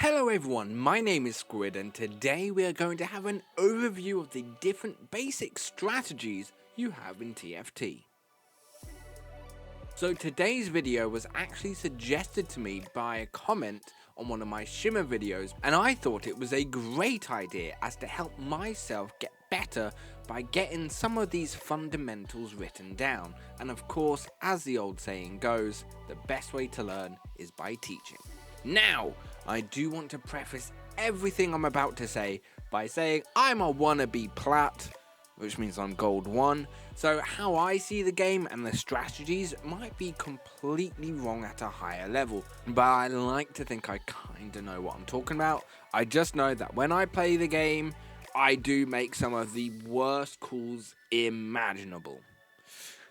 Hello everyone, my name is Squid and today we are going to have an overview of the different basic strategies you have in TFT. So today's video was actually suggested to me by a comment on one of my Shimmer videos, and I thought it was a great idea as to help myself get better by getting some of these fundamentals written down. And of course, as the old saying goes, the best way to learn is by teaching. Now, I do want to preface everything I'm about to say by saying I'm a wannabe plat, which means I'm gold 1, so how I see the game and the strategies might be completely wrong at a higher level, but I like to think I kinda know what I'm talking about. I just know that when I play the game, I do make some of the worst calls imaginable.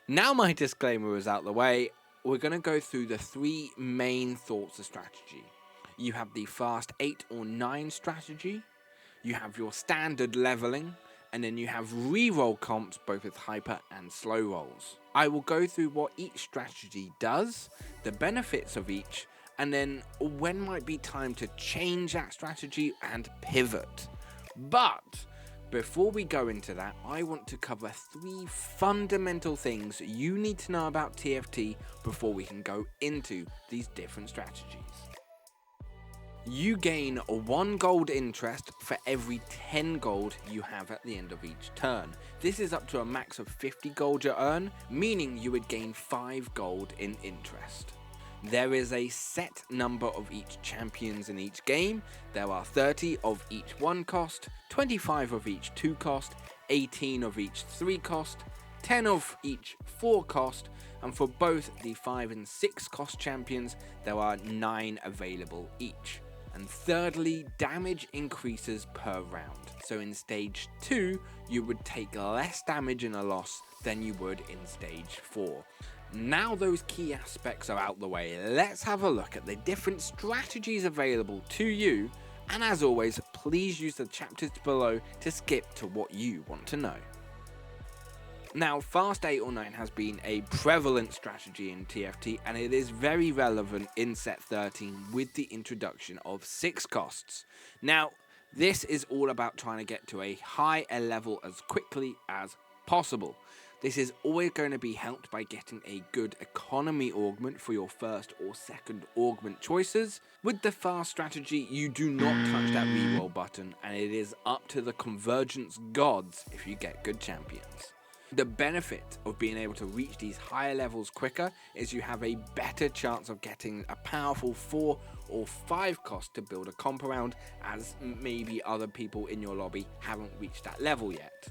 Now my disclaimer is out the way, we're going to go through the three main thoughts of strategy. You have the fast 8 or 9 strategy, you have your standard leveling, and then you have reroll comps both with hyper and slow rolls. I will go through what each strategy does, the benefits of each, and then when might be time to change that strategy and pivot. But before we go into that, I want to cover 3 fundamental things you need to know about TFT before we can go into these different strategies. You gain 1 gold interest for every 10 gold you have at the end of each turn. This is up to a max of 50 gold you earn, meaning you would gain 5 gold in interest. There is a set number of each champions in each game. There are 30 of each 1 cost, 25 of each 2 cost, 18 of each 3 cost, 10 of each 4 cost, and for both the 5 and 6 cost champions, there are 9 available each. And thirdly, damage increases per round. So in stage 2, you would take less damage in a loss than you would in stage 4. Now those key aspects are out the way, let's have a look at the different strategies available to you, and as always, please use the chapters below to skip to what you want to know. Now, fast 8 or 9 has been a prevalent strategy in TFT, and it is very relevant in set 13 with the introduction of 6 costs. Now, this is all about trying to get to a higher level as quickly as possible. This is always going to be helped by getting a good economy augment for your first or second augment choices. With the fast strategy, you do not touch that reroll button, and it is up to the convergence gods if you get good champions. The benefit of being able to reach these higher levels quicker is you have a better chance of getting a powerful 4 or 5 cost to build a comp around, as maybe other people in your lobby haven't reached that level yet.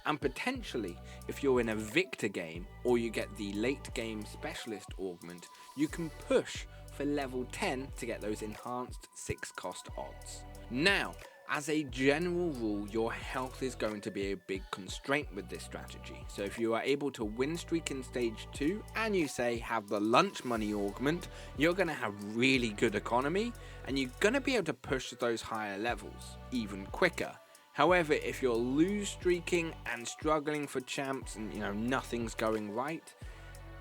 And potentially, if you're in a Victor game or you get the late game specialist augment, you can push for level 10 to get those enhanced 6 cost odds. Now, as a general rule, your health is going to be a big constraint with this strategy. So if you are able to win streak in stage 2 and you say have the lunch money augment, you're going to have really good economy and you're going to be able to push those higher levels even quicker. However, if you're lose streaking and struggling for champs and nothing's going right,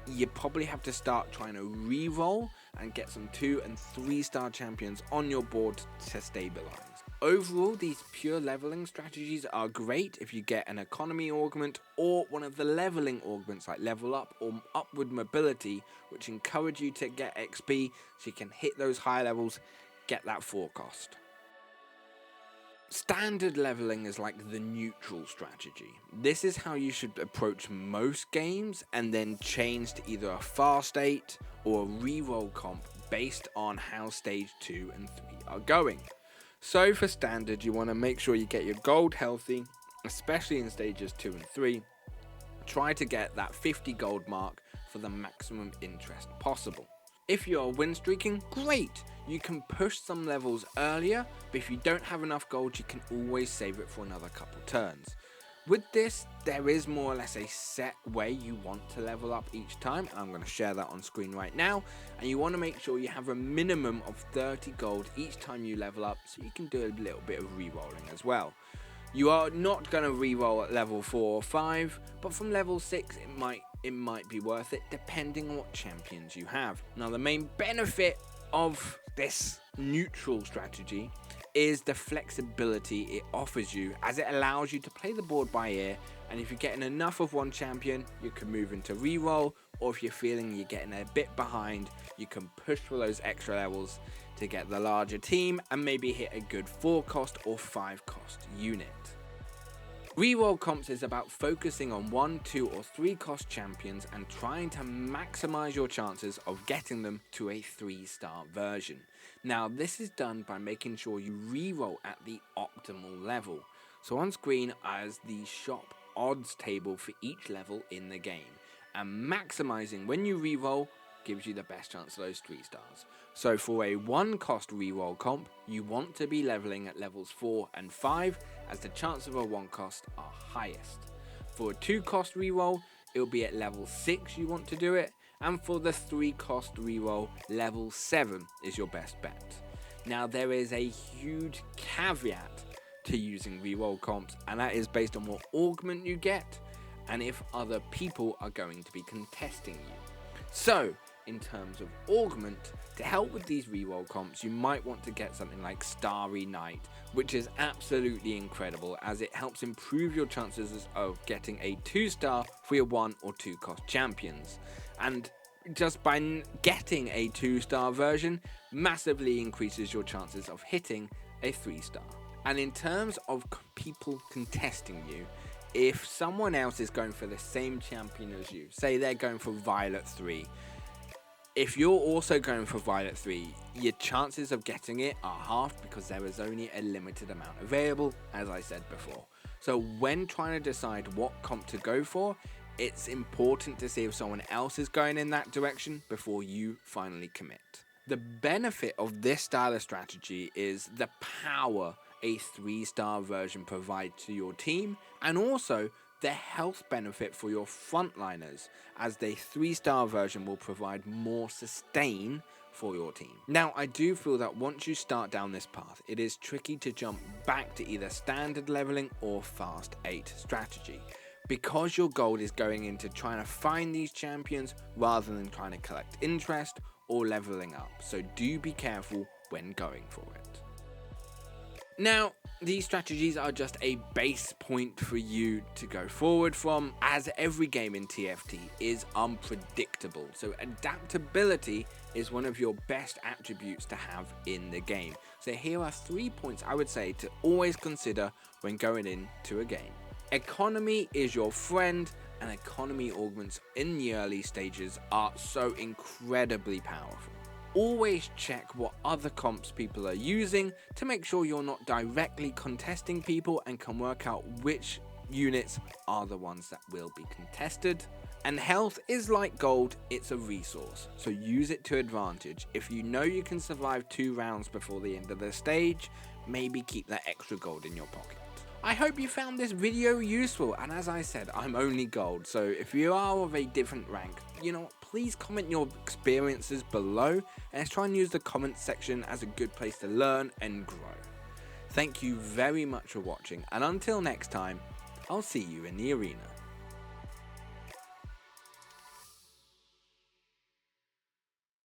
you probably have to start trying to re-roll and get some 2 and 3 star champions on your board to stabilize. Overall, these pure leveling strategies are great if you get an economy augment or one of the leveling augments like level up or upward mobility, which encourage you to get XP so you can hit those higher levels, get that 4 cost. Standard leveling is like the neutral strategy. This is how you should approach most games and then change to either a fast 8 or a reroll comp based on how stage 2 and 3 are going. So for standard, you want to make sure you get your gold healthy, especially in stages 2 and 3. Try to get that 50 gold mark for the maximum interest possible. If you are win streaking, great! You can push some levels earlier, but if you don't have enough gold, you can always save it for another couple turns. With this, there is more or less a set way you want to level up each time. I'm going to share that on screen right now. And you want to make sure you have a minimum of 30 gold each time you level up, so you can do a little bit of re-rolling as well. You are not going to re-roll at level 4 or 5, but from level 6 it might be worth it depending on what champions you have. Now the main benefit of this neutral strategy is the flexibility it offers you, as it allows you to play the board by ear, and if you're getting enough of one champion, you can move into reroll, or if you're feeling you're getting a bit behind, you can push for those extra levels to get the larger team and maybe hit a good 4 cost or 5 cost unit. Reroll Comps is about focusing on 1, 2 or 3 cost champions and trying to maximize your chances of getting them to a 3-star version. Now this is done by making sure you reroll at the optimal level. So on screen is the shop odds table for each level in the game, and maximizing when you reroll gives you the best chance of those 3 stars. So for a 1 cost reroll comp, you want to be leveling at levels 4 and 5, as the chance of a 1 cost are highest. For a 2 cost reroll, it will be at level 6 you want to do it, and for the 3 cost reroll, level 7 is your best bet. Now there is a huge caveat to using reroll comps, and that is based on what augment you get and if other people are going to be contesting you. So in terms of augment, to help with these reroll comps, you might want to get something like Starry Night, which is absolutely incredible as it helps improve your chances of getting a 2-star for your 1 or 2 cost champions. And just by getting a 2-star version, massively increases your chances of hitting a 3-star. And in terms of people contesting you, if someone else is going for the same champion as you, say they're going for Violet 3, if you're also going for Violet 3, your chances of getting it are halved because there is only a limited amount available, as I said before. So when trying to decide what comp to go for, it's important to see if someone else is going in that direction before you finally commit. The benefit of this style of strategy is the power a 3-star version provides to your team, and also the health benefit for your frontliners, as the 3-star version will provide more sustain for your team. Now I do feel that once you start down this path, it is tricky to jump back to either standard leveling or fast 8 strategy, because your goal is going into trying to find these champions rather than trying to collect interest or leveling up, so do be careful when going for it. Now, these strategies are just a base point for you to go forward from, as every game in TFT is unpredictable, so adaptability is one of your best attributes to have in the game. So here are 3 points I would say to always consider when going into a game. Economy is your friend, and economy augments in the early stages are so incredibly powerful. Always check what other comps people are using to make sure you're not directly contesting people and can work out which units are the ones that will be contested. And health is like gold, it's a resource, so use it to advantage. If you know you can survive 2 rounds before the end of the stage, maybe keep that extra gold in your pocket. I hope you found this video useful, and as I said, I'm only gold, so if you are of a different rank, you know, please comment your experiences below, and let's try and use the comment section as a good place to learn and grow. Thank you very much for watching, and until next time, I'll see you in the arena.